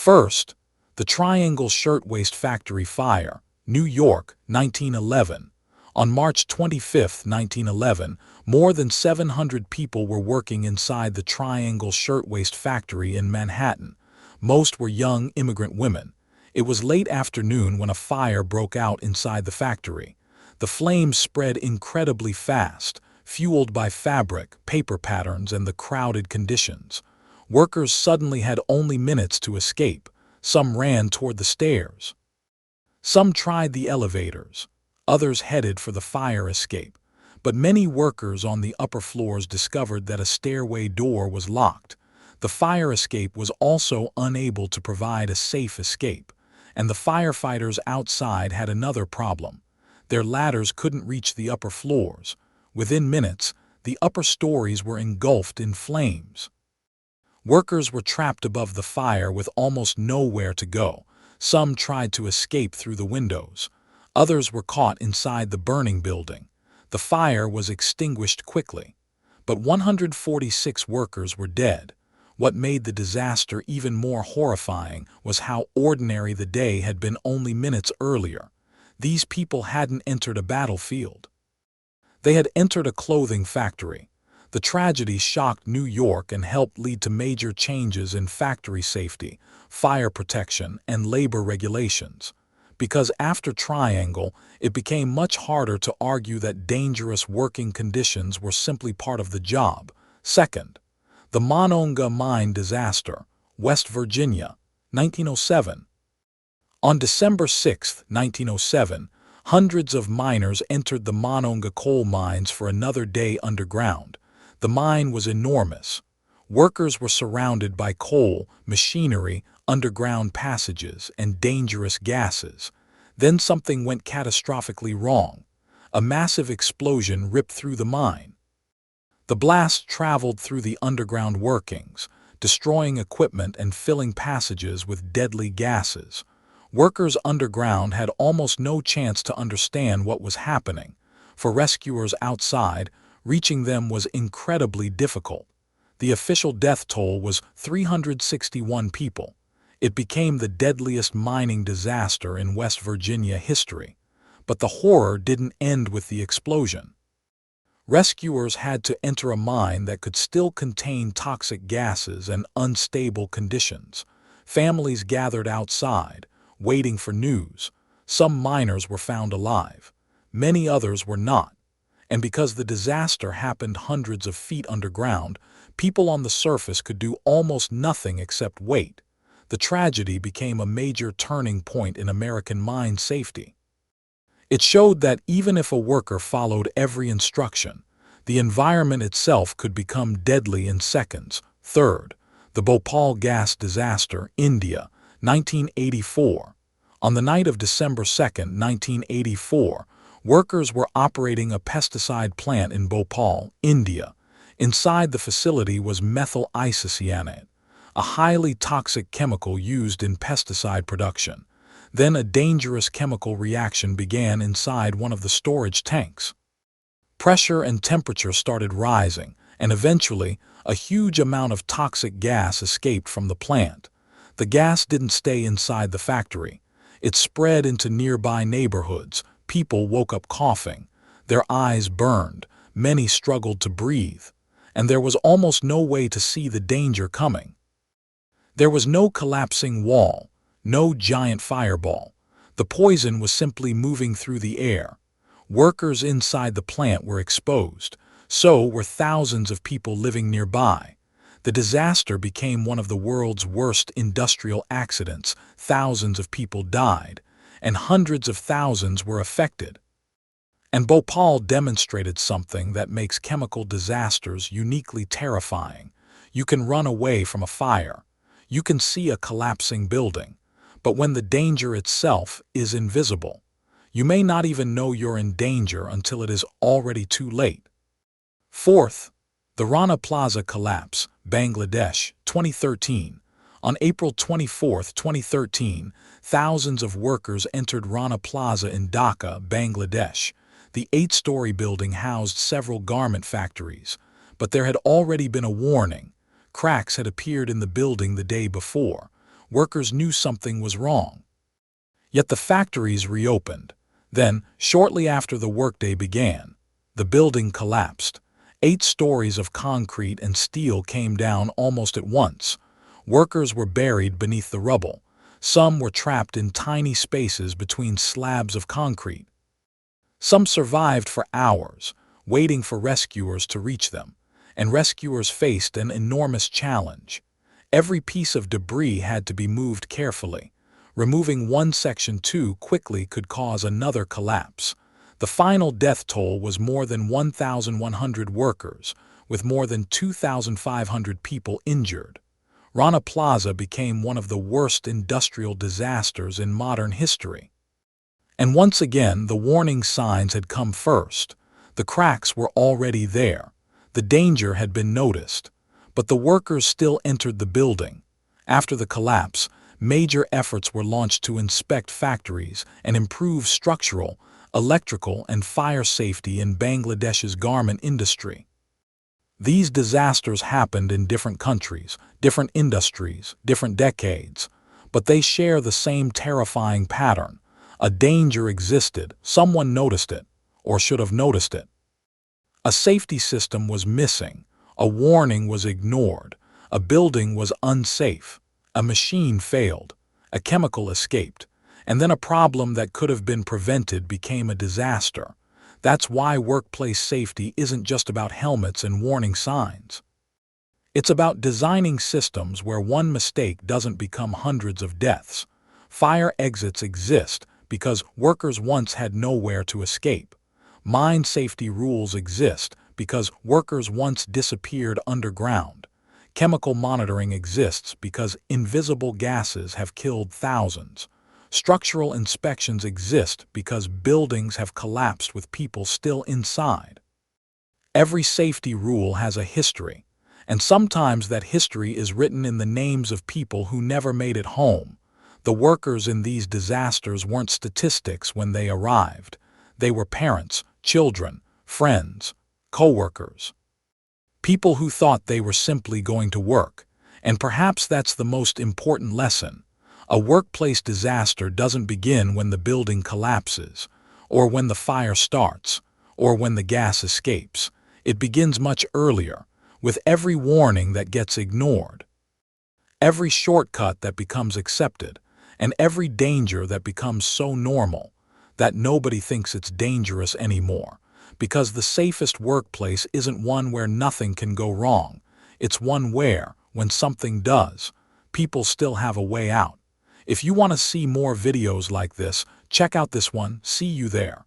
First, the Triangle Shirtwaist Factory Fire, New York, 1911. On March 25, 1911, more than 700 people were working inside the Triangle Shirtwaist Factory in Manhattan. Most were young immigrant women. It was late afternoon when a fire broke out inside the factory. The flames spread incredibly fast, fueled by fabric, paper patterns, and the crowded conditions. Workers suddenly had only minutes to escape. Some ran toward the stairs. Some tried the elevators. Others headed for the fire escape. But many workers on the upper floors discovered that a stairway door was locked. The fire escape was also unable to provide a safe escape. And the firefighters outside had another problem. Their ladders couldn't reach the upper floors. Within minutes, the upper stories were engulfed in flames. Workers were trapped above the fire with almost nowhere to go. Some tried to escape through the windows. Others were caught inside the burning building. The fire was extinguished quickly. But 146 workers were dead. What made the disaster even more horrifying was how ordinary the day had been only minutes earlier. These people hadn't entered a battlefield. They had entered a clothing factory. The tragedy shocked New York and helped lead to major changes in factory safety, fire protection, and labor regulations. Because after Triangle, it became much harder to argue that dangerous working conditions were simply part of the job. Second, the Monongah mine disaster, West Virginia, 1907. On December 6, 1907, hundreds of miners entered the Monongah coal mines for another day underground. The mine was enormous. Workers were surrounded by coal, machinery, underground passages, and dangerous gases. Then something went catastrophically wrong. A massive explosion ripped through the mine. The blast traveled through the underground workings, destroying equipment and filling passages with deadly gases. Workers underground had almost no chance to understand what was happening. For rescuers outside, reaching them was incredibly difficult. The official death toll was 361 people. It became the deadliest mining disaster in West Virginia history. But the horror didn't end with the explosion. Rescuers had to enter a mine that could still contain toxic gases and unstable conditions. Families gathered outside, waiting for news. Some miners were found alive. Many others were not. And because the disaster happened hundreds of feet underground, people on the surface could do almost nothing except wait. The tragedy became a major turning point in American mine safety. It showed that even if a worker followed every instruction, the environment itself could become deadly in seconds. Third, the Bhopal Gas Disaster, India, 1984. On the night of December 2, 1984, workers were operating a pesticide plant in Bhopal, India. Inside the facility was methyl isocyanate, a highly toxic chemical used in pesticide production. Then a dangerous chemical reaction began inside one of the storage tanks. Pressure and temperature started rising, and eventually, a huge amount of toxic gas escaped from the plant. The gas didn't stay inside the factory. It spread into nearby neighborhoods. People woke up coughing. Their eyes burned. Many struggled to breathe. And there was almost no way to see the danger coming. There was no collapsing wall, no giant fireball. The poison was simply moving through the air. Workers inside the plant were exposed. So were thousands of people living nearby. The disaster became one of the world's worst industrial accidents. Thousands of people died, and hundreds of thousands were affected. And Bhopal demonstrated something that makes chemical disasters uniquely terrifying. You can run away from a fire. You can see a collapsing building. But when the danger itself is invisible, you may not even know you're in danger until it is already too late. Fourth, the Rana Plaza collapse, Bangladesh, 2013. On April 24, 2013, thousands of workers entered Rana Plaza in Dhaka, Bangladesh. The 8-story building housed several garment factories, but there had already been a warning. Cracks had appeared in the building the day before. workers knew something was wrong. Yet the factories reopened. Then, shortly after the workday began, the building collapsed. 8 stories of concrete and steel came down almost at once. Workers were buried beneath the rubble. Some were trapped in tiny spaces between slabs of concrete. Some survived for hours, waiting for rescuers to reach them, and rescuers faced an enormous challenge. Every piece of debris had to be moved carefully. Removing one section too quickly could cause another collapse. The final death toll was more than 1,100 workers, with more than 2,500 people injured. Rana Plaza became one of the worst industrial disasters in modern history. And once again, the warning signs had come first. The cracks were already there. The danger had been noticed. But the workers still entered the building. After the collapse, major efforts were launched to inspect factories and improve structural, electrical, and fire safety in Bangladesh's garment industry. These disasters happened in different countries, different industries, different decades, but they share the same terrifying pattern. A danger existed, someone noticed it, or should have noticed it. A safety system was missing, a warning was ignored, a building was unsafe, a machine failed, a chemical escaped, and then a problem that could have been prevented became a disaster. That's why workplace safety isn't just about helmets and warning signs. It's about designing systems where one mistake doesn't become hundreds of deaths. Fire exits exist because workers once had nowhere to escape. Mine safety rules exist because workers once disappeared underground. Chemical monitoring exists because invisible gases have killed thousands. Structural inspections exist because buildings have collapsed with people still inside. Every safety rule has a history, and sometimes that history is written in the names of people who never made it home. The workers in these disasters weren't statistics when they arrived. They were parents, children, friends, co-workers. People who thought they were simply going to work. And perhaps that's the most important lesson. A workplace disaster doesn't begin when the building collapses, or when the fire starts, or when the gas escapes. It begins much earlier, with every warning that gets ignored, every shortcut that becomes accepted, and every danger that becomes so normal that nobody thinks it's dangerous anymore. Because the safest workplace isn't one where nothing can go wrong. It's one where, when something does, people still have a way out. If you want to see more videos like this, check out this one. See you there.